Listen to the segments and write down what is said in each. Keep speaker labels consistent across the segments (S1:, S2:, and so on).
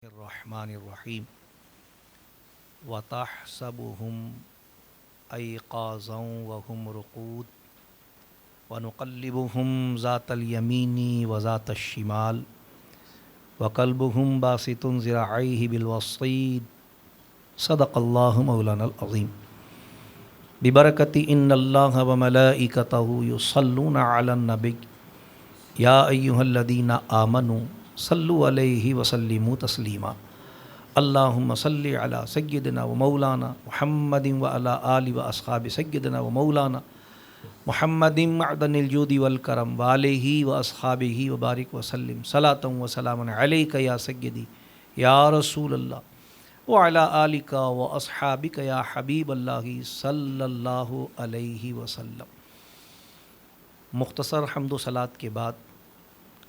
S1: الرحمن الرحیم وَتَحْسَبُهُمْ أَيْقَاظًا وَهُمْ رُقُودٌ وَنُقَلِّبُهُمْ ذَاتَ الْيَمِينِ وَذَاتَ الشِّمَالِ وَقَلْبُهُمْ بَاسِطٌ ذِرَاعَيْهِ بِالْوَصِيدِ صدق اللہ مولانا العظیم ببرکت ان اللہ وملائکتہ یصلون علی النبی یا ایہا الذین آمنوا صلوا علیہ وسلموا تسلیما اللہم صلی علی سیدنا و مولانا محمد وعلی آل و اصحاب سیدنا و مولانا محمد معدن الجود والکرم وعلیہ و اصحابہ وبارک وسلم صلاۃ و سلام علیک یا سیدی یا رسول اللہ وعلی آلک و اصحابک یا حبیب اللہ صلی اللہ علیہ وسلم۔ مختصر حمد و صلات کے بعد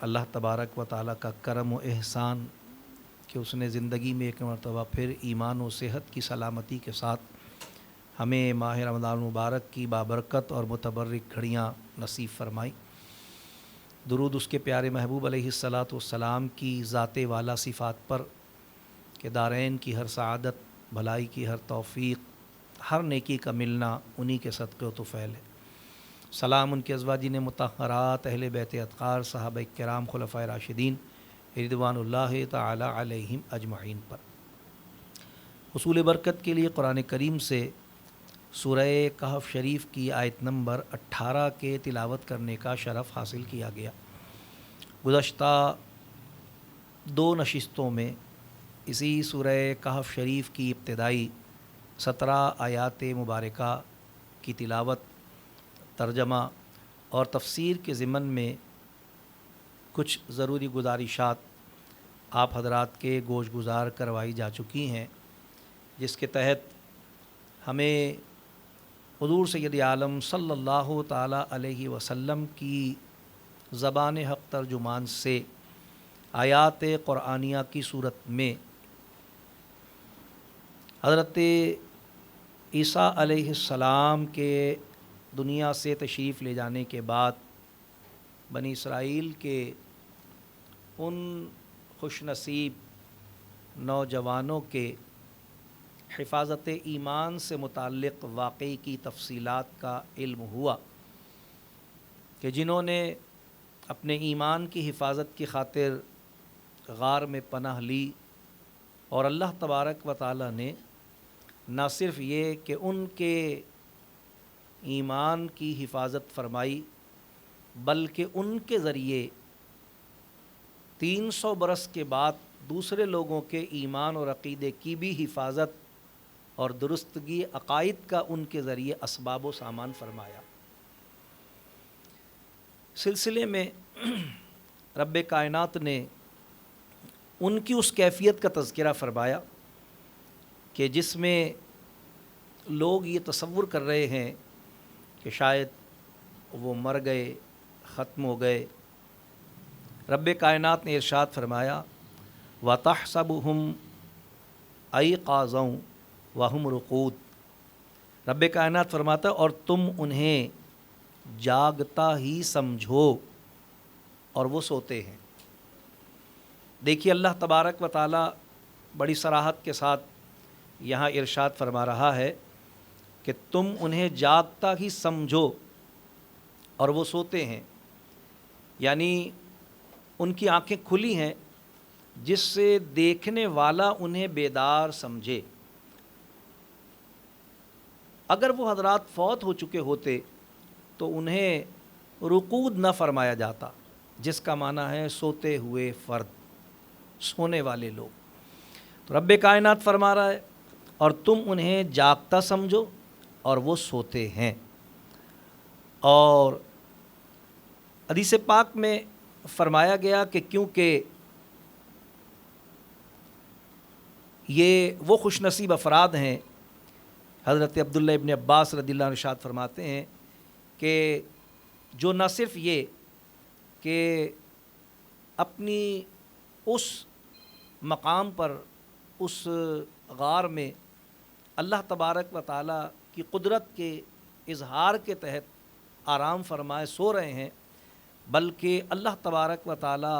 S1: اللہ تبارک و تعالیٰ کا کرم و احسان کہ اس نے زندگی میں ایک مرتبہ پھر ایمان و صحت کی سلامتی کے ساتھ ہمیں ماہ رمضان المبارک کی بابرکت اور متبرک گھڑیاں نصیب فرمائیں۔ درود اس کے پیارے محبوب علیہ الصلاۃ والسلام کی ذات والا صفات پر کہ دارین کی ہر سعادت، بھلائی کی ہر توفیق، ہر نیکی کا ملنا انہی کے صدقے و طفیل ہے۔ سلام ان کے ازواجین مطہرات، اہل بیت اطہار، صحابہ کرام، خلفائے راشدین رضوان اللہ تعالی علیہم اجمعین پر۔ حصول برکت کے لیے قرآن کریم سے سورہ کہف شریف کی آیت نمبر 18 کے تلاوت کرنے کا شرف حاصل کیا گیا۔ گزشتہ دو نشستوں میں اسی سورہ کہف شریف کی ابتدائی 17 آیات مبارکہ کی تلاوت، ترجمہ اور تفسیر کے ضمن میں کچھ ضروری گزارشات آپ حضرات کے گوش گزار کروائی جا چکی ہیں، جس کے تحت ہمیں حضور سید عالم صلی اللہ تعالیٰ علیہ وسلم کی زبان حق ترجمان سے آیات قرآنیہ کی صورت میں حضرت عیسیٰ علیہ السلام کے دنیا سے تشریف لے جانے کے بعد بنی اسرائیل کے ان خوش نصیب نوجوانوں کے حفاظت ایمان سے متعلق واقعی کی تفصیلات کا علم ہوا کہ جنہوں نے اپنے ایمان کی حفاظت کی خاطر غار میں پناہ لی، اور اللہ تبارک و تعالی نے نہ صرف یہ کہ ان کے ایمان کی حفاظت فرمائی، بلکہ ان کے ذریعے 300 برس کے بعد دوسرے لوگوں کے ایمان اور عقیدے کی بھی حفاظت اور درستگی عقائد کا ان کے ذریعے اسباب و سامان فرمایا۔ سلسلے میں رب کائنات نے ان کی اس کیفیت کا تذکرہ فرمایا کہ جس میں لوگ یہ تصور کر رہے ہیں کہ شاید وہ مر گئے، ختم ہو گئے۔ رب کائنات نے ارشاد فرمایا وَتَحْسَبُهُمْ أَيْقَاظًا وَهُمْ رُقُودٌ۔ رب کائنات فرماتا ہے اور تم انہیں جاگتا ہی سمجھو اور وہ سوتے ہیں۔ دیکھیے اللہ تبارک و تعالی بڑی صراحت کے ساتھ یہاں ارشاد فرما رہا ہے کہ تم انہیں جاگتا ہی سمجھو اور وہ سوتے ہیں، یعنی ان کی آنکھیں کھلی ہیں جس سے دیکھنے والا انہیں بیدار سمجھے۔ اگر وہ حضرات فوت ہو چکے ہوتے تو انہیں رقود نہ فرمایا جاتا، جس کا معنی ہے سوتے ہوئے فرد، سونے والے لوگ۔ تو رب کائنات فرما رہا ہے اور تم انہیں جاگتا سمجھو اور وہ سوتے ہیں۔ اور حدیث پاک میں فرمایا گیا کہ کیونکہ یہ وہ خوش نصیب افراد ہیں، حضرت عبداللہ ابن عباس رضی اللہ عنہ ارشاد فرماتے ہیں کہ جو نہ صرف یہ کہ اپنی اس مقام پر، اس غار میں اللہ تبارک و تعالی کی قدرت کے اظہار کے تحت آرام فرمائے سو رہے ہیں، بلکہ اللہ تبارک و تعالی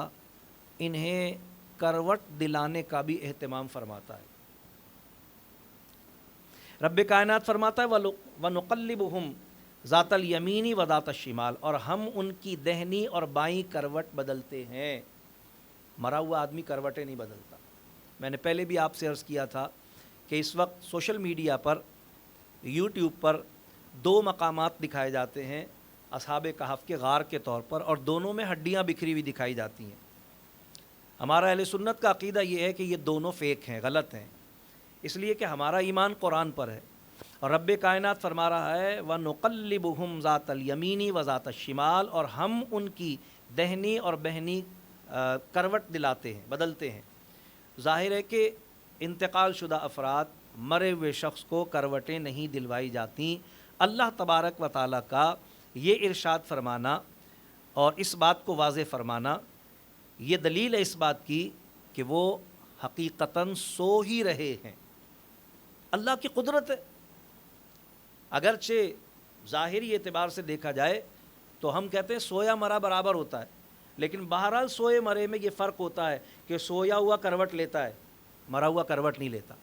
S1: انہیں کروٹ دلانے کا بھی اہتمام فرماتا ہے۔ رب کائنات فرماتا ہے وَنُقَلِّبُهُمْ ذات الیمینی و ذات الشمال، اور ہم ان کی دہنی اور بائیں کروٹ بدلتے ہیں۔ مرا ہوا آدمی کروٹیں نہیں بدلتا۔ میں نے پہلے بھی آپ سے عرض کیا تھا کہ اس وقت سوشل میڈیا پر، یوٹیوب پر 2 مقامات دکھائے جاتے ہیں اصحاب کہف کے غار کے طور پر، اور دونوں میں ہڈیاں بکھری ہوئی دکھائی جاتی ہیں۔ ہمارا اہل سنت کا عقیدہ یہ ہے کہ یہ دونوں فیک ہیں، غلط ہیں، اس لیے کہ ہمارا ایمان قرآن پر ہے، اور رب کائنات فرما رہا ہے وَنُقَلِّبُهُمْ ذات الیمینی و ذات الشمال، اور ہم ان کی دہنی اور بہنی کروٹ دلاتے ہیں، بدلتے ہیں۔ ظاہر ہے کہ انتقال شدہ افراد، مرے ہوئے شخص کو کروٹیں نہیں دلوائی جاتیں۔ اللہ تبارک و تعالیٰ کا یہ ارشاد فرمانا اور اس بات کو واضح فرمانا، یہ دلیل ہے اس بات کی کہ وہ حقیقتاً سو ہی رہے ہیں۔ اللہ کی قدرت ہے، اگرچہ ظاہری اعتبار سے دیکھا جائے تو ہم کہتے ہیں سویا مرا برابر ہوتا ہے، لیکن بہرحال سوئے مرے میں یہ فرق ہوتا ہے کہ سویا ہوا کروٹ لیتا ہے، مرا ہوا کروٹ نہیں لیتا۔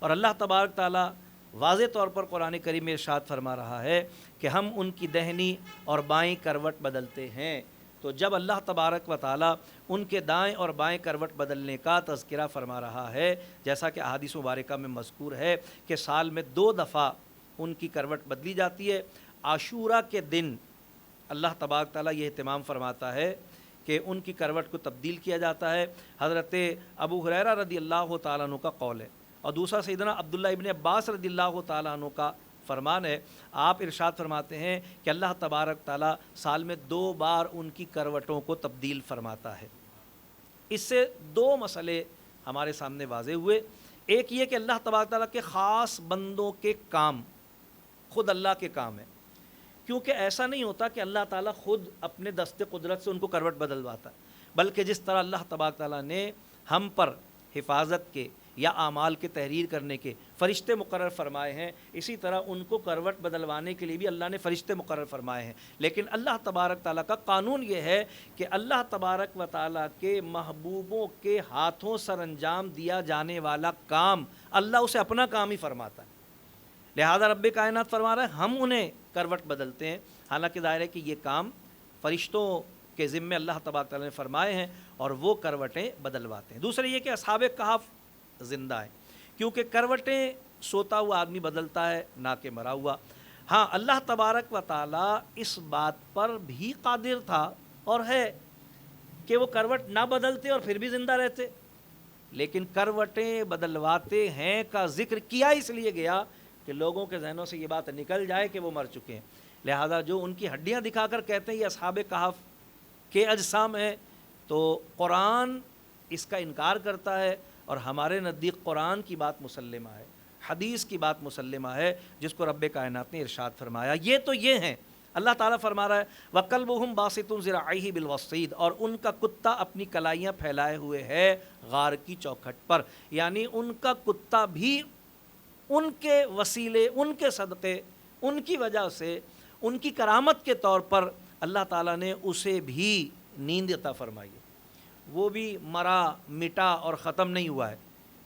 S1: اور اللہ تبارک تعالیٰ واضح طور پر قرآن کریم میں ارشاد فرما رہا ہے کہ ہم ان کی دہنی اور بائیں کروٹ بدلتے ہیں۔ تو جب اللہ تبارک و تعالیٰ ان کے دائیں اور بائیں کروٹ بدلنے کا تذکرہ فرما رہا ہے، جیسا کہ احادیث مبارکہ میں مذکور ہے کہ سال میں 2 دفعہ ان کی کروٹ بدلی جاتی ہے۔ عاشورہ کے دن اللہ تبارک تعالیٰ یہ اہتمام فرماتا ہے کہ ان کی کروٹ کو تبدیل کیا جاتا ہے۔ حضرت ابو ہریرہ رضی اللہ تعالیٰ عنہ کا قول ہے، اور دوسرا سیدنا عبداللہ ابن عباس رضی اللہ تعالیٰ عنہ کا فرمان ہے۔ آپ ارشاد فرماتے ہیں کہ اللہ تبارک تعالیٰ سال میں 2 بار ان کی کروٹوں کو تبدیل فرماتا ہے۔ اس سے 2 مسئلے ہمارے سامنے واضح ہوئے۔ ایک یہ کہ اللہ تبارک تعالیٰ کے خاص بندوں کے کام خود اللہ کے کام ہیں، کیونکہ ایسا نہیں ہوتا کہ اللہ تعالیٰ خود اپنے دست قدرت سے ان کو کروٹ بدلواتا ہے، بلکہ جس طرح اللہ تبارک تعالیٰ نے ہم پر حفاظت کے یا اعمال کے تحریر کرنے کے فرشتے مقرر فرمائے ہیں، اسی طرح ان کو کروٹ بدلوانے کے لیے بھی اللہ نے فرشتے مقرر فرمائے ہیں۔ لیکن اللہ تبارک تعالیٰ کا قانون یہ ہے کہ اللہ تبارک و تعالیٰ کے محبوبوں کے ہاتھوں سر انجام دیا جانے والا کام اللہ اسے اپنا کام ہی فرماتا ہے، لہذا رب کائنات فرما رہا ہے ہم انہیں کروٹ بدلتے ہیں، حالانکہ ظاہر ہے کہ یہ کام فرشتوں کے ذمے اللہ تبارک تعالیٰ نے فرمائے ہیں اور وہ کروٹیں بدلواتے ہیں۔ دوسرا یہ کہ اصحاب کہف زندہ ہے، کیونکہ کروٹیں سوتا ہوا آدمی بدلتا ہے نہ کہ مرا ہوا۔ ہاں اللہ تبارک و تعالیٰ اس بات پر بھی قادر تھا اور ہے کہ وہ کروٹ نہ بدلتے اور پھر بھی زندہ رہتے، لیکن کروٹیں بدلواتے ہیں کا ذکر کیا اس لیے گیا کہ لوگوں کے ذہنوں سے یہ بات نکل جائے کہ وہ مر چکے ہیں، لہذا جو ان کی ہڈیاں دکھا کر کہتے ہیں یہ اصحاب کہف کے اجسام ہیں، تو قرآن اس کا انکار کرتا ہے، اور ہمارے نزدیک قرآن کی بات مسلمہ ہے، حدیث کی بات مسلمہ ہے، جس کو رب کائنات نے ارشاد فرمایا۔ یہ تو یہ ہیں، اللہ تعالیٰ فرما رہا ہے وَقَلْبُهُمْ بَاسِطٌ ذِرَاعَيْهِ بِالْوَصِيدِ، اور ان کا کتا اپنی کلائیاں پھیلائے ہوئے ہے غار کی چوکھٹ پر، یعنی ان کا کتا بھی ان کے وسیلے، ان کے صدقے، ان کی وجہ سے، ان کی کرامت کے طور پر اللہ تعالیٰ نے اسے بھی نیند عطا فرمائی ہے، وہ بھی مرا مٹا اور ختم نہیں ہوا ہے،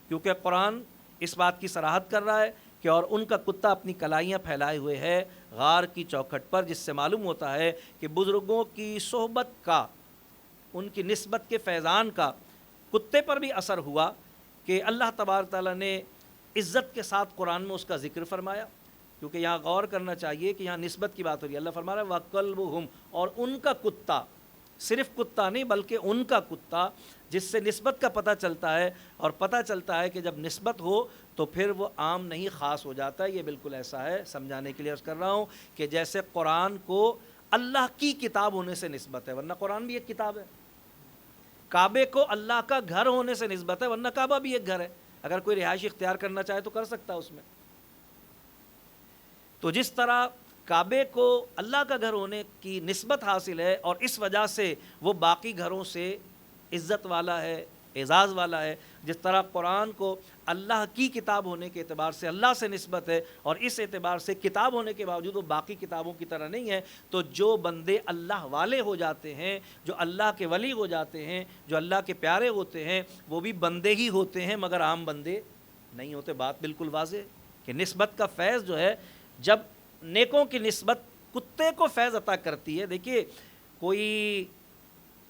S1: کیونکہ قرآن اس بات کی صراحت کر رہا ہے کہ اور ان کا کتا اپنی کلائیاں پھیلائے ہوئے ہے غار کی چوکھٹ پر، جس سے معلوم ہوتا ہے کہ بزرگوں کی صحبت کا، ان کی نسبت کے فیضان کا کتے پر بھی اثر ہوا کہ اللہ تبارک تعالیٰ نے عزت کے ساتھ قرآن میں اس کا ذکر فرمایا، کیونکہ یہاں غور کرنا چاہیے کہ یہاں نسبت کی بات ہو رہی ہے۔ اللہ فرما رہا ہے وَقَلْبُهُمْ، اور ان کا کتا، صرف کتا نہیں بلکہ ان کا کتا، جس سے نسبت کا پتہ چلتا ہے، اور پتہ چلتا ہے کہ جب نسبت ہو تو پھر وہ عام نہیں خاص ہو جاتا ہے۔ یہ بالکل ایسا ہے، سمجھانے کے لیے عرض کر رہا ہوں کہ جیسے قرآن کو اللہ کی کتاب ہونے سے نسبت ہے، ورنہ قرآن بھی ایک کتاب ہے، کعبے کو اللہ کا گھر ہونے سے نسبت ہے، ورنہ کعبہ بھی ایک گھر ہے، اگر کوئی رہائش اختیار کرنا چاہے تو کر سکتا ہے اس میں۔ تو جس طرح کعبے کو اللہ کا گھر ہونے کی نسبت حاصل ہے اور اس وجہ سے وہ باقی گھروں سے عزت والا ہے، اعزاز والا ہے، جس طرح قرآن کو اللہ کی کتاب ہونے کے اعتبار سے اللہ سے نسبت ہے اور اس اعتبار سے کتاب ہونے کے باوجود وہ باقی کتابوں کی طرح نہیں ہے، تو جو بندے اللہ والے ہو جاتے ہیں، جو اللہ کے ولی ہو جاتے ہیں، جو اللہ کے پیارے ہوتے ہیں، وہ بھی بندے ہی ہوتے ہیں مگر عام بندے نہیں ہوتے۔ بات بالکل واضح ہے کہ نسبت کا فیض جو ہے، جب نیکوں کی نسبت کتے کو فیض عطا کرتی ہے۔ دیکھیے کوئی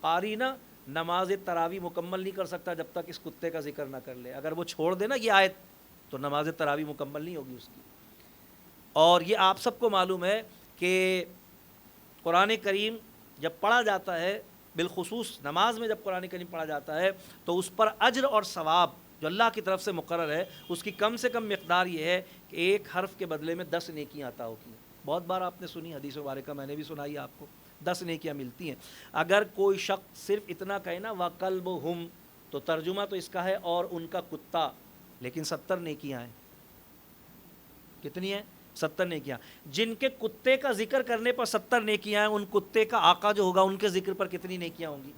S1: قاری نا نماز تراویح مکمل نہیں کر سکتا جب تک اس کتے کا ذکر نہ کر لے، اگر وہ چھوڑ دے نا یہ آیت تو نماز تراویح مکمل نہیں ہوگی اس کی۔ اور یہ آپ سب کو معلوم ہے کہ قرآن کریم جب پڑھا جاتا ہے، بالخصوص نماز میں جب قرآن کریم پڑھا جاتا ہے تو اس پر اجر اور ثواب جو اللہ کی طرف سے مقرر ہے اس کی کم سے کم مقدار یہ ہے کہ ایک حرف کے بدلے میں 10 نیکیاں عطا ہوتی ہیں۔ بہت بار آپ نے سنی حدیث مبارکہ، میں نے بھی سنائی آپ کو، 10 نیکیاں ملتی ہیں۔ اگر کوئی شخص صرف اتنا کہے نا وَقَلْبُهُمْ، تو ترجمہ تو اس کا ہے اور ان کا کتا، لیکن 70 نیکیاں ہیں۔ کتنی ہیں؟ 70 نیکیاں۔ جن کے کتے کا ذکر کرنے پر 70 نیکیاں ہیں، ان کتے کا آقا جو ہوگا ان کے ذکر پر کتنی نیکیاں ہوں گی؟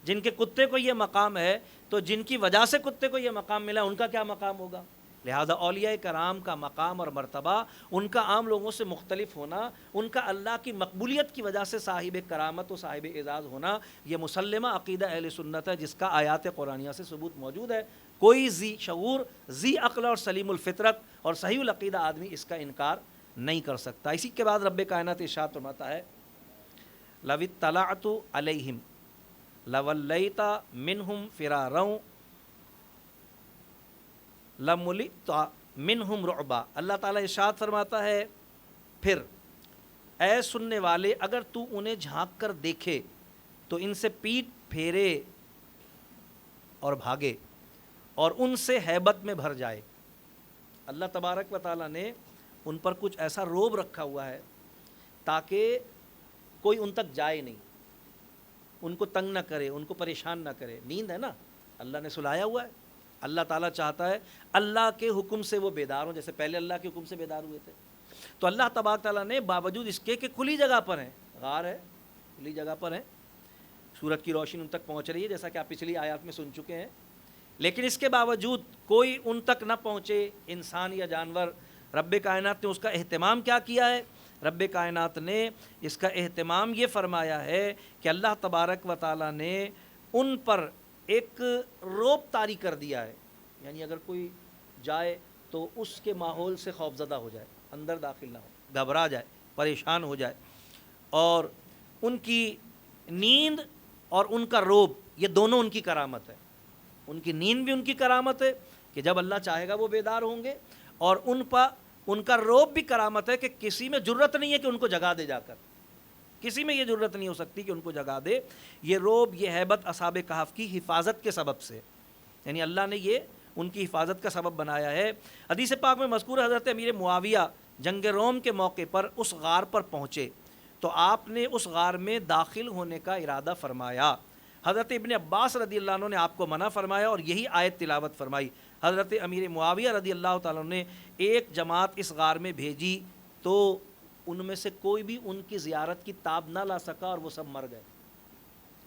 S1: جن کے کتے کو یہ مقام ہے تو جن کی وجہ سے کتے کو یہ مقام ملا ان کا کیا مقام ہوگا؟ لہذا اولیاء کرام کا مقام اور مرتبہ، ان کا عام لوگوں سے مختلف ہونا، ان کا اللہ کی مقبولیت کی وجہ سے صاحب کرامت و صاحب اعزاز ہونا، یہ مسلمہ عقیدہ اہل سنت ہے جس کا آیات قرآنیہ سے ثبوت موجود ہے۔ کوئی ذی شعور، ذی عقل اور سلیم الفطرت اور صحیح العقیدہ آدمی اس کا انکار نہیں کر سکتا۔ اسی کے بعد رب کائنات ارشاد فرماتا ہے لَوِ اطَّلَعْتُ عَلَيْهِمْ لَوَلَّيْتَ مِنْهُمْ فِرَارًا لَمُلِئْتَ مِنْهُمْ رُعْبًا۔ اللہ تعالیٰ ارشاد فرماتا ہے پھر اے سننے والے اگر تو انہیں جھانک کر دیکھے تو ان سے پیٹ پھیرے اور بھاگے اور ان سے ہیبت میں بھر جائے۔ اللہ تبارک و تعالیٰ نے ان پر کچھ ایسا روب رکھا ہوا ہے تاکہ کوئی ان تک جائے نہیں، ان کو تنگ نہ کرے، ان کو پریشان نہ کرے۔ نیند ہے نا، اللہ نے سلایا ہوا ہے۔ اللہ تعالیٰ چاہتا ہے اللہ کے حکم سے وہ بیدار ہوں، جیسے پہلے اللہ کے حکم سے بیدار ہوئے تھے۔ تو اللہ تبارک تعالیٰ نے باوجود اس کے کہ کھلی جگہ پر ہیں، غار ہے، کھلی جگہ پر ہیں، سورج کی روشنی ان تک پہنچ رہی ہے جیسا کہ آپ پچھلی آیات میں سن چکے ہیں، لیکن اس کے باوجود کوئی ان تک نہ پہنچے، انسان یا جانور۔ رب کائنات نے اس کا اہتمام کیا کیا ہے؟ رب کائنات نے اس کا اہتمام یہ فرمایا ہے کہ اللہ تبارک و تعالیٰ نے ان پر ایک روب طاری کر دیا ہے، یعنی اگر کوئی جائے تو اس کے ماحول سے خوفزدہ ہو جائے، اندر داخل نہ ہو، گھبرا جائے، پریشان ہو جائے۔ اور ان کی نیند اور ان کا روب، یہ دونوں ان کی کرامت ہے۔ ان کی نیند بھی ان کی کرامت ہے کہ جب اللہ چاہے گا وہ بیدار ہوں گے، اور ان کا روب بھی کرامت ہے کہ کسی میں جرت نہیں ہے کہ ان کو جگا دے، جا کر کسی میں یہ جرت نہیں ہو سکتی کہ ان کو جگا دے۔ یہ روب، یہ ہیبت اصحاب کہف کی حفاظت کے سبب سے، یعنی اللہ نے یہ ان کی حفاظت کا سبب بنایا ہے۔ حدیث پاک میں مذکور حضرت امیر معاویہ جنگ روم کے موقع پر اس غار پر پہنچے تو آپ نے اس غار میں داخل ہونے کا ارادہ فرمایا۔ حضرت ابن عباس رضی اللہ عنہ نے آپ کو منع فرمایا اور یہی آیت تلاوت فرمائی۔ حضرت امیر معاویہ رضی اللہ تعالیٰ نے ایک جماعت اس غار میں بھیجی تو ان میں سے کوئی بھی ان کی زیارت کی تاب نہ لا سکا اور وہ سب مر گئے۔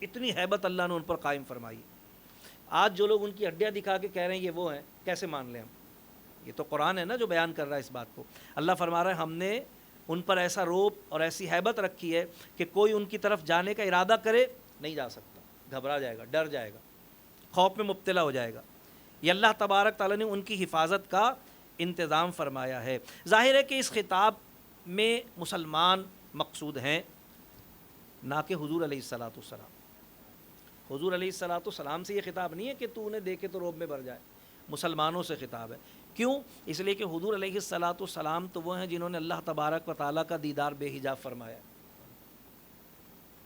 S1: اتنی ہیبت اللہ نے ان پر قائم فرمائی۔ آج جو لوگ ان کی ہڈیاں دکھا کے کہہ رہے ہیں یہ وہ ہیں، کیسے مان لیں ہم؟ یہ تو قرآن ہے نا جو بیان کر رہا ہے اس بات کو۔ اللہ فرما رہا ہے ہم نے ان پر ایسا روب اور ایسی ہیبت رکھی ہے کہ کوئی ان کی طرف جانے کا ارادہ کرے نہیں جا سکتا، گھبرا جائے گا، ڈر جائے گا، خوف میں مبتلا ہو جائے گا۔ یہ اللہ تبارک تعالیٰ نے ان کی حفاظت کا انتظام فرمایا ہے۔ ظاہر ہے کہ اس خطاب میں مسلمان مقصود ہیں، نہ کہ حضور علیہ الصلاۃ والسلام۔ حضور علیہ الصلاۃ والسلام سے یہ خطاب نہیں ہے کہ تو انہیں دیکھے تو روب میں بھر جائے، مسلمانوں سے خطاب ہے۔ کیوں؟ اس لیے کہ حضور علیہ الصلاۃ والسلام تو وہ ہیں جنہوں نے اللہ تبارک و تعالیٰ کا دیدار بے حجاب فرمایا۔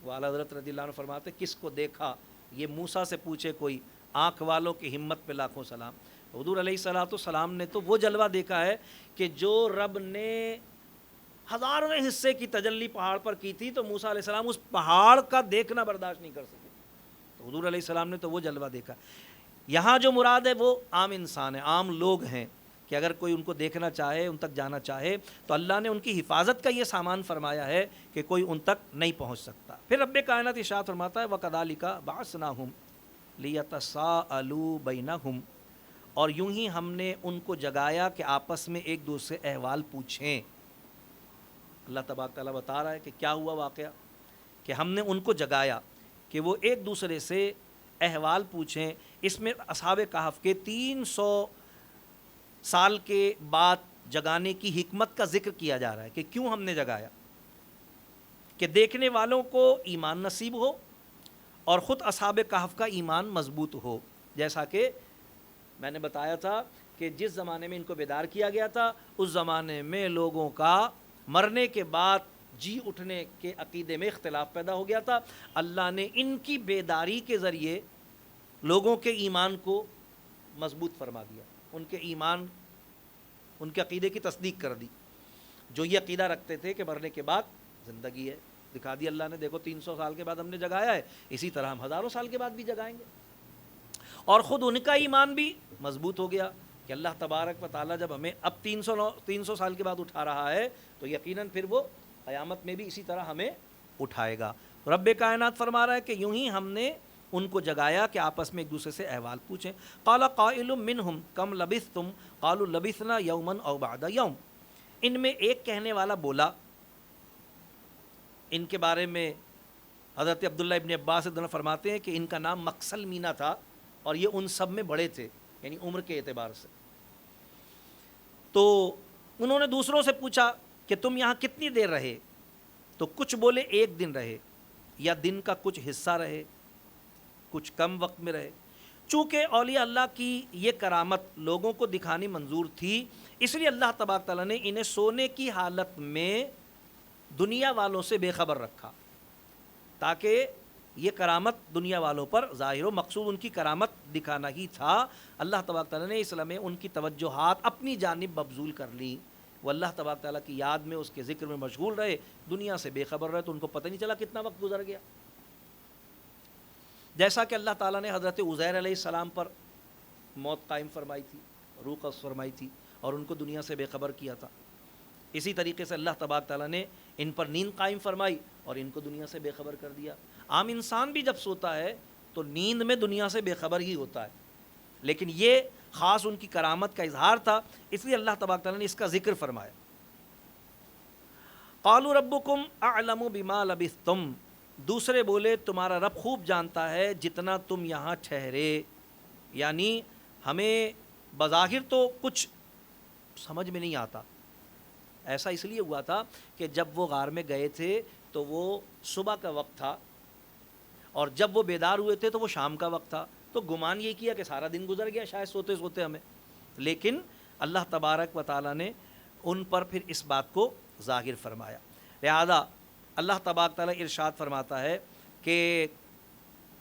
S1: وہ اعلیٰ حضرت رضی اللہ عنہ فرماتے کس کو دیکھا، یہ موسیٰ سے پوچھے کوئی، آنکھ والوں کی ہمت پہ لاکھوں سلام۔ حضور علیہ الصلاۃ والسلام نے تو وہ جلوہ دیکھا ہے کہ جو رب نے ہزارویں حصے کی تجلی پہاڑ پر کی تھی تو موسیٰ علیہ السلام اس پہاڑ کا دیکھنا برداشت نہیں کر سکے، تو حضور علیہ السلام نے تو وہ جلوہ دیکھا۔ یہاں جو مراد ہے وہ عام انسان ہیں، عام لوگ ہیں کہ اگر کوئی ان کو دیکھنا چاہے، ان تک جانا چاہے تو اللہ نے ان کی حفاظت کا یہ سامان فرمایا ہے کہ کوئی ان تک نہیں پہنچ سکتا۔ پھر رب کائنات ارشاد فرماتا ہے وَكَذَلِكَ بَعَثْنَاهُمْ لیتساءلوا بینہم، اور یوں ہی ہم نے ان کو جگایا کہ آپس میں ایک دوسرے سے احوال پوچھیں۔ اللہ تبارک تعالیٰ بتا رہا ہے کہ کیا ہوا واقعہ، کہ ہم نے ان کو جگایا کہ وہ ایک دوسرے سے احوال پوچھیں۔ اس میں اصحاب کہف کے 300 سال کے بعد جگانے کی حکمت کا ذکر کیا جا رہا ہے کہ کیوں ہم نے جگایا، کہ دیکھنے والوں کو ایمان نصیب ہو اور خود اصحاب کہف کا ایمان مضبوط ہو۔ جیسا کہ میں نے بتایا تھا کہ جس زمانے میں ان کو بیدار کیا گیا تھا، اس زمانے میں لوگوں کا مرنے کے بعد جی اٹھنے کے عقیدے میں اختلاف پیدا ہو گیا تھا۔ اللہ نے ان کی بیداری کے ذریعے لوگوں کے ایمان کو مضبوط فرما دیا، ان کے ایمان، ان کے عقیدے کی تصدیق کر دی۔ جو یہ عقیدہ رکھتے تھے کہ مرنے کے بعد زندگی ہے، دکھا دی اللہ نے، دیکھو 300 سال کے بعد ہم نے جگایا ہے، اسی طرح ہم ہزاروں سال کے بعد بھی جگائیں گے۔ اور خود ان کا ایمان بھی مضبوط ہو گیا کہ اللہ تبارک و تعالیٰ جب ہمیں اب 300 سال کے بعد اٹھا رہا ہے تو یقیناً پھر وہ قیامت میں بھی اسی طرح ہمیں اٹھائے گا۔ رب کائنات فرما رہا ہے کہ یوں ہی ہم نے ان کو جگایا کہ آپس میں ایک دوسرے سے احوال پوچھیں۔ قال قائل منہم کم لبثتم قالوا لبثنا یوما او بعد یوم، ان میں ایک کہنے والا بولا، ان کے بارے میں حضرت عبداللہ ابن عباس فرماتے ہیں کہ ان کا نام مقسل مینا تھا اور یہ ان سب میں بڑے تھے، یعنی عمر کے اعتبار سے۔ تو انہوں نے دوسروں سے پوچھا کہ تم یہاں کتنی دیر رہے؟ تو کچھ بولے 1 دن رہے، یا دن کا کچھ حصہ رہے، کچھ کم وقت میں رہے۔ چونکہ اولیاء اللہ کی یہ کرامت لوگوں کو دکھانی منظور تھی، اس لیے اللہ تبارک تعالیٰ نے انہیں سونے کی حالت میں دنیا والوں سے بے خبر رکھا، تاکہ یہ کرامت دنیا والوں پر ظاہر ہو۔ مقصود ان کی کرامت دکھانا ہی تھا۔ اللہ تبارک تعالیٰ نے اس میں ان کی توجہات اپنی جانب مبذول کر لیں، وہ اللہ تبارک تعالیٰ کی یاد میں، اس کے ذکر میں مشغول رہے، دنیا سے بے خبر رہے، تو ان کو پتہ نہیں چلا کتنا وقت گزر گیا۔ جیسا کہ اللہ تعالیٰ نے حضرت عزیر علیہ السلام پر موت قائم فرمائی تھی، روح قبض فرمائی تھی، اور ان کو دنیا سے بے خبر کیا تھا، اسی طریقے سے اللہ تبارک تعالیٰ نے ان پر نیند قائم فرمائی اور ان کو دنیا سے بے خبر کر دیا۔ عام انسان بھی جب سوتا ہے تو نیند میں دنیا سے بے خبر ہی ہوتا ہے، لیکن یہ خاص ان کی کرامت کا اظہار تھا، اس لیے اللہ تبارک تعالیٰ نے اس کا ذکر فرمایا۔ قالوا ربکم اعلم بما لبثتم، دوسرے بولے تمہارا رب خوب جانتا ہے جتنا تم یہاں ٹھہرے، یعنی ہمیں بظاہر تو کچھ سمجھ میں نہیں آتا۔ ایسا اس لیے ہوا تھا کہ جب وہ غار میں گئے تھے تو وہ صبح کا وقت تھا، اور جب وہ بیدار ہوئے تھے تو وہ شام کا وقت تھا، تو گمان یہ کیا کہ سارا دن گزر گیا شاید سوتے سوتے ہمیں، لیکن اللہ تبارک و تعالیٰ نے ان پر پھر اس بات کو ظاہر فرمایا۔ لہذا اللہ تبارک تعالیٰ ارشاد فرماتا ہے کہ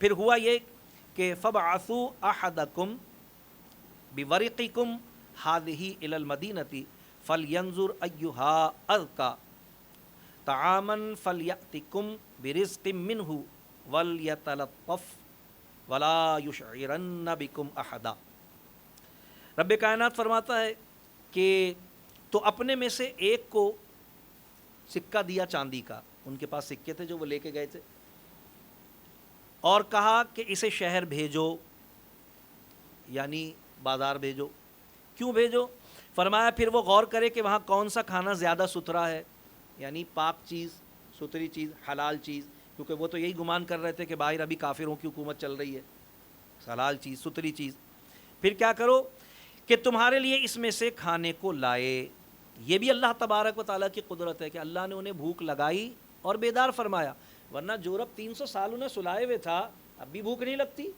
S1: پھر ہوا یہ کہ فَبْعَثُوا أَحَدَكُمْ بِوَرِقِكُمْ هَذِهِ إِلَى الْمَدِينَةِ فَلْيَنْظُرْ أَيُّهَا أَزْكَىٰ طَعَامًا فَلْيَأْتِكُمْ بِرِزْقٍ مِّنْهُ وَلْيَتَلَطَّفْ وَلَا يُشْعِرَنَّ بِكُمْ أَحَدًا۔ رب کائنات فرماتا ہے کہ تو اپنے میں سے ایک کو سکہ دیا چاندی کا، ان کے پاس سکے تھے جو وہ لے کے گئے تھے، اور کہا کہ اسے شہر بھیجو، یعنی بازار بھیجو۔ کیوں بھیجو؟ فرمایا پھر وہ غور کرے کہ وہاں کون سا کھانا زیادہ ستھرا ہے، یعنی پاک چیز، ستھری چیز، حلال چیز، کیونکہ وہ تو یہی گمان کر رہے تھے کہ باہر ابھی کافروں کی حکومت چل رہی ہے، حلال چیز، ستھری چیز۔ پھر کیا کرو کہ تمہارے لیے اس میں سے کھانے کو لائے۔ یہ بھی اللہ تبارک و تعالیٰ کی قدرت ہے کہ اللہ نے انہیں بھوک لگائی اور بیدار فرمایا، ورنہ جو رب 300 سال انہیں سلائے ہوئے تھا اب بھی بھوک نہیں لگتی،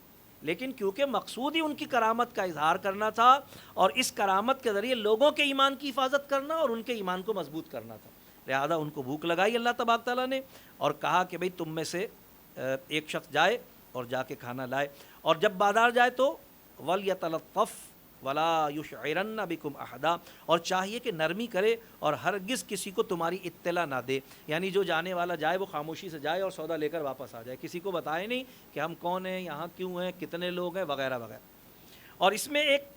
S1: لیکن کیونکہ مقصود ہی ان کی کرامت کا اظہار کرنا تھا، اور اس کرامت کے ذریعے لوگوں کے ایمان کی حفاظت کرنا اور ان کے ایمان کو مضبوط کرنا تھا، لہذا ان کو بھوک لگائی اللہ تبارک تعالیٰ نے، اور کہا کہ بھئی تم میں سے ایک شخص جائے اور جا کے کھانا لائے، اور جب بازار جائے تو وَلْيَتَلَطَّفْ وَلَا يُشْعِرَنَّ بِكُمْ أَحَدًا، اور چاہیے کہ نرمی کرے اور ہرگز کسی کو تمہاری اطلاع نہ دے، یعنی جو جانے والا جائے وہ خاموشی سے جائے اور سودا لے کر واپس آ جائے، کسی کو بتائے نہیں کہ ہم کون ہیں، یہاں کیوں ہیں، کتنے لوگ ہیں، وغیرہ وغیرہ۔ اور اس میں ایک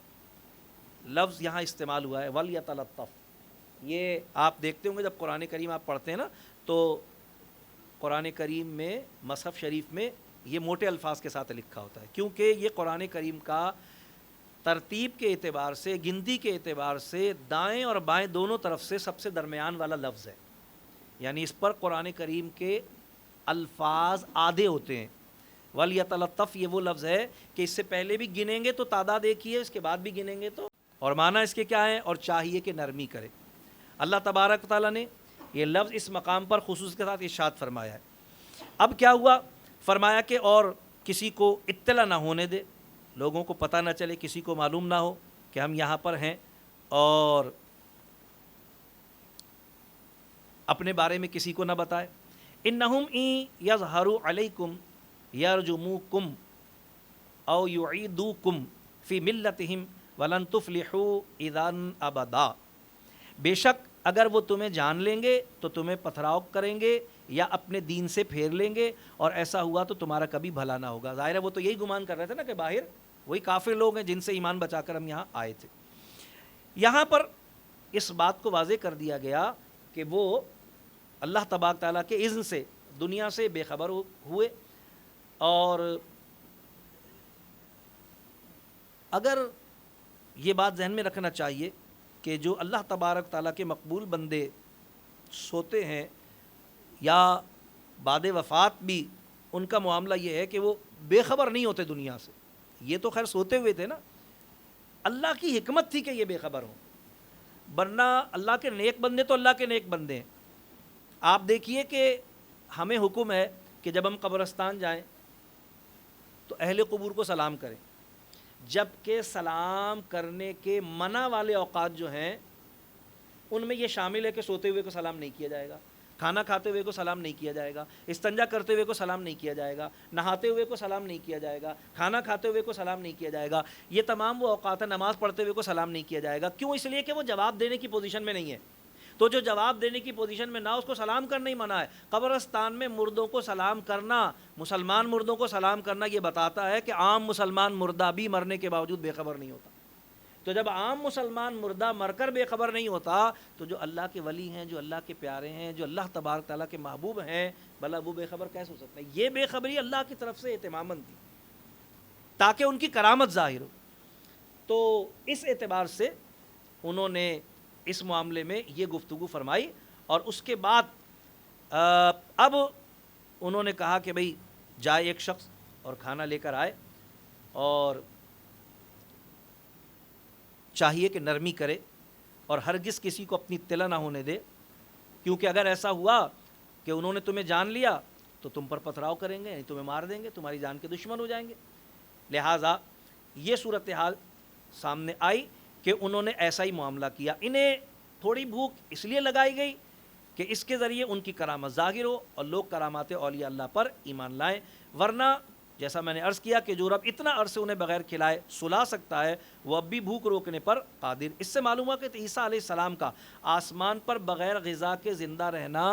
S1: لفظ یہاں استعمال ہوا ہے وَلْيَتَلَطَّفْ، یہ آپ دیکھتے ہوں گے جب قرآن کریم آپ پڑھتے ہیں نا، تو قرآن کریم میں مصحف شریف میں یہ موٹے الفاظ کے ساتھ لکھا ہوتا ہے، کیونکہ یہ قرآن کریم کا ترتیب کے اعتبار سے، گنتی کے اعتبار سے دائیں اور بائیں دونوں طرف سے سب سے درمیان والا لفظ ہے، یعنی اس پر قرآن کریم کے الفاظ آدھے ہوتے ہیں۔ وَلْيَتَلَطَّفْ یہ وہ لفظ ہے کہ اس سے پہلے بھی گنیں گے تو تعداد ایک ہی ہے، اس کے بعد بھی گنیں گے تو، اور معنی اس کے کیا ہے، اور چاہیے کہ نرمی کرے۔ اللہ تبارک و تعالیٰ نے یہ لفظ اس مقام پر خصوص کے ساتھ ارشاد فرمایا ہے۔ اب کیا ہوا، فرمایا کہ اور کسی کو اطلاع نہ ہونے دے، لوگوں کو پتہ نہ چلے، کسی کو معلوم نہ ہو کہ ہم یہاں پر ہیں، اور اپنے بارے میں کسی کو نہ بتائے۔ انہم ان یظہروا علیکم یرجموکم او یعیدوکم فی ملتہم ولن تفلحوا اذا ابدا، بے شک اگر وہ تمہیں جان لیں گے تو تمہیں پتھراؤ کریں گے یا اپنے دین سے پھیر لیں گے، اور ایسا ہوا تو تمہارا کبھی بھلا نہ ہوگا۔ ظاہر ہے وہ تو یہی گمان کر رہے تھے نا کہ باہر وہی کافر لوگ ہیں جن سے ایمان بچا کر ہم یہاں آئے تھے۔ یہاں پر اس بات کو واضح کر دیا گیا کہ وہ اللہ تبارک تعالیٰ کے اذن سے دنیا سے بے خبر ہوئے، اور اگر یہ بات ذہن میں رکھنا چاہیے کہ جو اللہ تبارک تعالیٰ کے مقبول بندے سوتے ہیں یا بعد وفات بھی ان کا معاملہ یہ ہے کہ وہ بے خبر نہیں ہوتے دنیا سے، یہ تو خیر سوتے ہوئے تھے نا، اللہ کی حکمت تھی کہ یہ بے خبر ہوں، ورنہ اللہ کے نیک بندے تو اللہ کے نیک بندے ہیں۔ آپ دیکھیے کہ ہمیں حکم ہے کہ جب ہم قبرستان جائیں تو اہل قبور کو سلام کریں، جبکہ سلام کرنے کے منع والے اوقات جو ہیں ان میں یہ شامل ہے کہ سوتے ہوئے کو سلام نہیں کیا جائے گا، کھانا کھاتے ہوئے کو سلام نہیں کیا جائے گا، استنجا کرتے ہوئے کو سلام نہیں کیا جائے گا، نہاتے ہوئے کو سلام نہیں کیا جائے گا، کھانا کھاتے ہوئے کو سلام نہیں کیا جائے گا۔ یہ تمام وہ اوقات ہیں، نماز پڑھتے ہوئے کو سلام نہیں کیا جائے گا۔ کیوں؟ اس لیے کہ وہ جواب دینے کی پوزیشن میں نہیں ہے، تو جو جواب دینے کی پوزیشن میں نہ اس کو سلام کرنا ہی منع ہے۔ قبرستان میں مردوں کو سلام کرنا، مسلمان مردوں کو سلام کرنا، یہ بتاتا ہے کہ عام مسلمان مردہ بھی مرنے کے باوجود بے خبر نہیں ہوتا۔ تو جب عام مسلمان مردہ مر کر بے خبر نہیں ہوتا تو جو اللہ کے ولی ہیں، جو اللہ کے پیارے ہیں، جو اللہ تبارک تعالیٰ کے محبوب ہیں، بھلا وہ بے خبر کیسے ہو سکتا ہے؟ یہ بے خبری اللہ کی طرف سے اہتماماً تھی تاکہ ان کی کرامت ظاہر ہو۔ تو اس اعتبار سے انہوں نے اس معاملے میں یہ گفتگو فرمائی، اور اس کے بعد اب انہوں نے کہا کہ بھئی جائے ایک شخص اور کھانا لے کر آئے، اور چاہیے کہ نرمی کرے اور ہرگز کسی کو اپنی اطلاع نہ ہونے دے، کیونکہ اگر ایسا ہوا کہ انہوں نے تمہیں جان لیا تو تم پر پتھراؤ کریں گے، یعنی تمہیں مار دیں گے، تمہاری جان کے دشمن ہو جائیں گے۔ لہٰذا یہ صورتحال سامنے آئی کہ انہوں نے ایسا ہی معاملہ کیا۔ انہیں تھوڑی بھوک اس لیے لگائی گئی کہ اس کے ذریعے ان کی کرامت ظاہر ہو اور لوگ کرامات اولیاء اللہ پر ایمان لائیں، ورنہ جیسا میں نے عرض کیا کہ جو رب اتنا عرصے انہیں بغیر کھلائے سلا سکتا ہے وہ اب بھی بھوک روکنے پر قادر۔ اس سے معلوم ہوا کہ عیسیٰ علیہ السلام کا آسمان پر بغیر غذا کے زندہ رہنا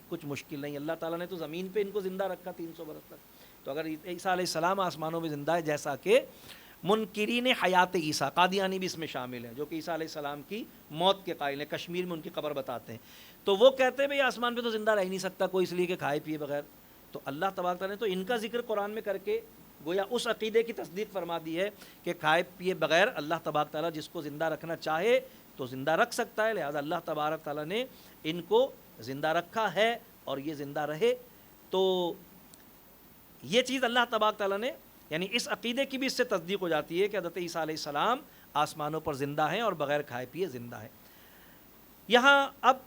S1: کچھ مشکل نہیں۔ اللہ تعالیٰ نے تو زمین پہ ان کو زندہ رکھا 300 برس تک، تو اگر عیسیٰ علیہ السلام آسمانوں میں زندہ ہے، جیسا کہ منکرین حیات عیسیٰ قادیانی بھی اس میں شامل ہیں، جو کہ عیسیٰ علیہ السلام کی موت کے قائل ہیں، کشمیر میں ان کی قبر بتاتے ہیں، تو وہ کہتے ہیں بھئی آسمان پہ تو زندہ رہ ہی نہیں سکتا کوئی، اس لیے کہ کھائے پیے بغیر۔ تو اللہ تبارک تعالیٰ نے تو ان کا ذکر قرآن میں کر کے گویا اس عقیدے کی تصدیق فرما دی ہے کہ کھائے پیے بغیر اللہ تبارک تعالیٰ جس کو زندہ رکھنا چاہے تو زندہ رکھ سکتا ہے، لہذا اللہ تبارک تعالیٰ نے ان کو زندہ رکھا ہے اور یہ زندہ رہے۔ تو یہ چیز اللہ تبارک تعالیٰ نے، یعنی اس عقیدے کی بھی اس سے تصدیق ہو جاتی ہے کہ حضرت عیسیٰ علیہ السلام آسمانوں پر زندہ ہیں اور بغیر کھائے پیے زندہ ہیں۔ یہاں اب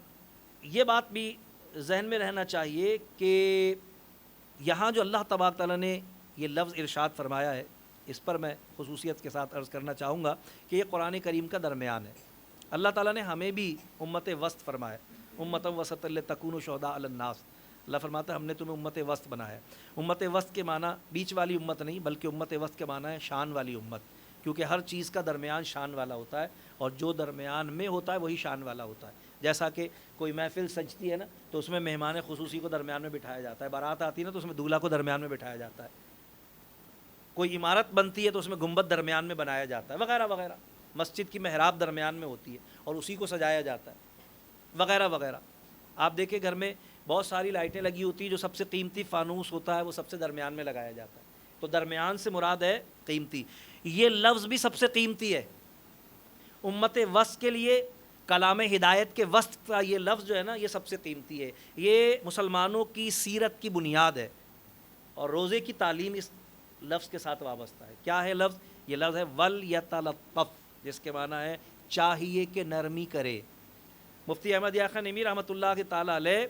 S1: یہ بات بھی ذہن میں رہنا چاہیے کہ یہاں جو اللہ تبارک تعالیٰ نے یہ لفظ ارشاد فرمایا ہے، اس پر میں خصوصیت کے ساتھ عرض کرنا چاہوں گا کہ یہ قرآن کریم کا درمیان ہے۔ اللہ تعالیٰ نے ہمیں بھی امت وسط فرمایا، امت وسط لتکونوا شہداء علی الناس۔ اللہ فرماتا ہے ہم نے تمہیں امت وسط بنایا ہے۔ امت وسط کے معنی بیچ والی امت نہیں، بلکہ امت وسط کے معنی ہے شان والی امت، کیونکہ ہر چیز کا درمیان شان والا ہوتا ہے، اور جو درمیان میں ہوتا ہے وہی شان والا ہوتا ہے۔ جیسا کہ کوئی محفل سجتی ہے نا تو اس میں مہمان خصوصی کو درمیان میں بٹھایا جاتا ہے، بارات آتی ہے نا تو اس میں دولہا کو درمیان میں بٹھایا جاتا ہے، کوئی عمارت بنتی ہے تو اس میں گنبد درمیان میں بنایا جاتا ہے، وغیرہ وغیرہ، مسجد کی محراب درمیان میں ہوتی ہے اور اسی کو سجایا جاتا ہے، وغیرہ وغیرہ۔ آپ دیکھیں گھر میں بہت ساری لائٹیں لگی ہوتی ہیں، جو سب سے قیمتی فانوس ہوتا ہے وہ سب سے درمیان میں لگایا جاتا ہے، تو درمیان سے مراد ہے قیمتی۔ یہ لفظ بھی سب سے قیمتی ہے امت وسط کے لیے، کلام ہدایت کے وسط کا یہ لفظ جو ہے نا، یہ سب سے قیمتی ہے، یہ مسلمانوں کی سیرت کی بنیاد ہے، اور روزے کی تعلیم اس لفظ کے ساتھ وابستہ ہے۔ کیا ہے لفظ؟ یہ لفظ ہے وَلْيَتَلَطَّفْ، جس کے معنی ہے چاہیے کہ نرمی کرے۔ مفتی احمد یحییٰ خان نعیمی رحمۃ اللہ کے تعالیٰ علیہ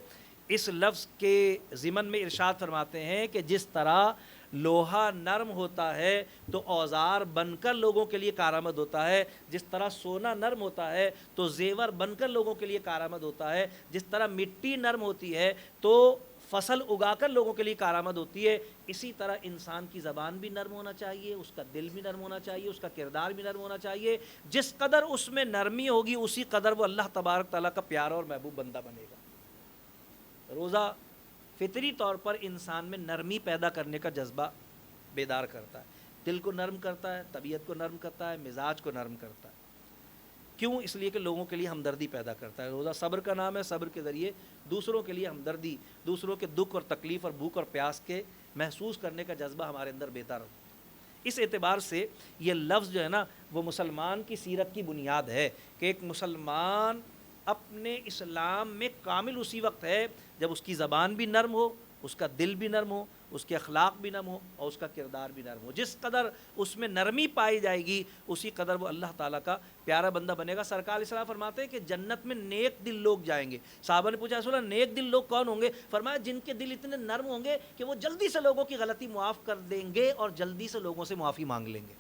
S1: اس لفظ کے ضمن میں ارشاد فرماتے ہیں کہ جس طرح لوہا نرم ہوتا ہے تو اوزار بن کر لوگوں کے لیے کارآمد ہوتا ہے، جس طرح سونا نرم ہوتا ہے تو زیور بن کر لوگوں کے لیے کارآمد ہوتا ہے، جس طرح مٹی نرم ہوتی ہے تو فصل اگا کر لوگوں کے لیے کارآمد ہوتی ہے، اسی طرح انسان کی زبان بھی نرم ہونا چاہیے، اس کا دل بھی نرم ہونا چاہیے، اس کا کردار بھی نرم ہونا چاہیے۔ جس قدر اس میں نرمی ہوگی اسی قدر وہ اللہ تبارک تعالیٰ کا پیارا اور محبوب بندہ بنے گا۔ روزہ فطری طور پر انسان میں نرمی پیدا کرنے کا جذبہ بیدار کرتا ہے، دل کو نرم کرتا ہے، طبیعت کو نرم کرتا ہے، مزاج کو نرم کرتا ہے۔ کیوں؟ اس لیے کہ لوگوں کے لیے ہمدردی پیدا کرتا ہے۔ روزہ صبر کا نام ہے، صبر کے ذریعے دوسروں کے لیے ہمدردی، دوسروں کے دکھ اور تکلیف اور بھوک اور پیاس کے محسوس کرنے کا جذبہ ہمارے اندر بیدار ہوتا ہے۔ اس اعتبار سے یہ لفظ جو ہے نا وہ مسلمان کی سیرت کی بنیاد ہے کہ ایک مسلمان اپنے اسلام میں کامل اسی وقت ہے جب اس کی زبان بھی نرم ہو، اس کا دل بھی نرم ہو، اس کے اخلاق بھی نرم ہو اور اس کا کردار بھی نرم ہو۔ جس قدر اس میں نرمی پائی جائے گی اسی قدر وہ اللہ تعالیٰ کا پیارا بندہ بنے گا۔ سرکار علیہ السلام فرماتے ہیں کہ جنت میں نیک دل لوگ جائیں گے۔ صحابہ نے پوچھا رسول اللہ نیک دل لوگ کون ہوں گے؟ فرمایا جن کے دل اتنے نرم ہوں گے کہ وہ جلدی سے لوگوں کی غلطی معاف کر دیں گے اور جلدی سے لوگوں سے معافی مانگ لیں گے۔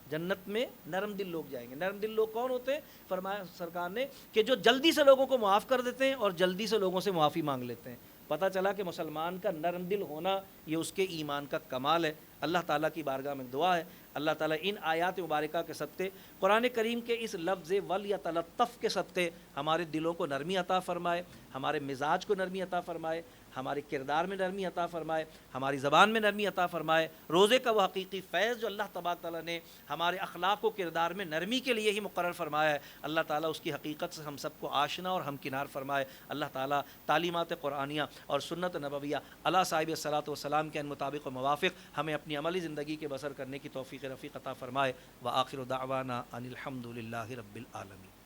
S1: جنت میں نرم دل لوگ جائیں گے۔ نرم دل لوگ کون ہوتے ہیں؟ فرمایا سرکار نے کہ جو جلدی سے لوگوں کو معاف کر دیتے ہیں اور جلدی سے لوگوں سے معافی مانگ لیتے ہیں۔ پتہ چلا کہ مسلمان کا نرم دل ہونا یہ اس کے ایمان کا کمال ہے۔ اللہ تعالیٰ کی بارگاہ میں دعا ہے اللہ تعالیٰ ان آیات مبارکہ کے صدقے، قرآن کریم کے اس لفظ وَلْيَتَلَطَّفْ کے صدقے ہمارے دلوں کو نرمی عطا فرمائے، ہمارے مزاج کو نرمی عطا فرمائے، ہمارے کردار میں نرمی عطا فرمائے، ہماری زبان میں نرمی عطا فرمائے۔ روزے کا وہ حقیقی فیض جو اللہ تبارک تعالیٰ نے ہمارے اخلاق و کردار میں نرمی کے لیے ہی مقرر فرمایا ہے، اللہ تعالیٰ اس کی حقیقت سے ہم سب کو آشنا اور ہمکنار فرمائے۔ اللہ تعالیٰ تعلیمات قرآنیہ اور سنت نبویہ علی صاحب الصلاۃ والسلام کے ان مطابق و موافق ہمیں اپنی عملی زندگی کے بسر کرنے کی توفیق رفیق عطا فرمائے۔ وآخر دعوانا ان الحمد للہ رب العالمین۔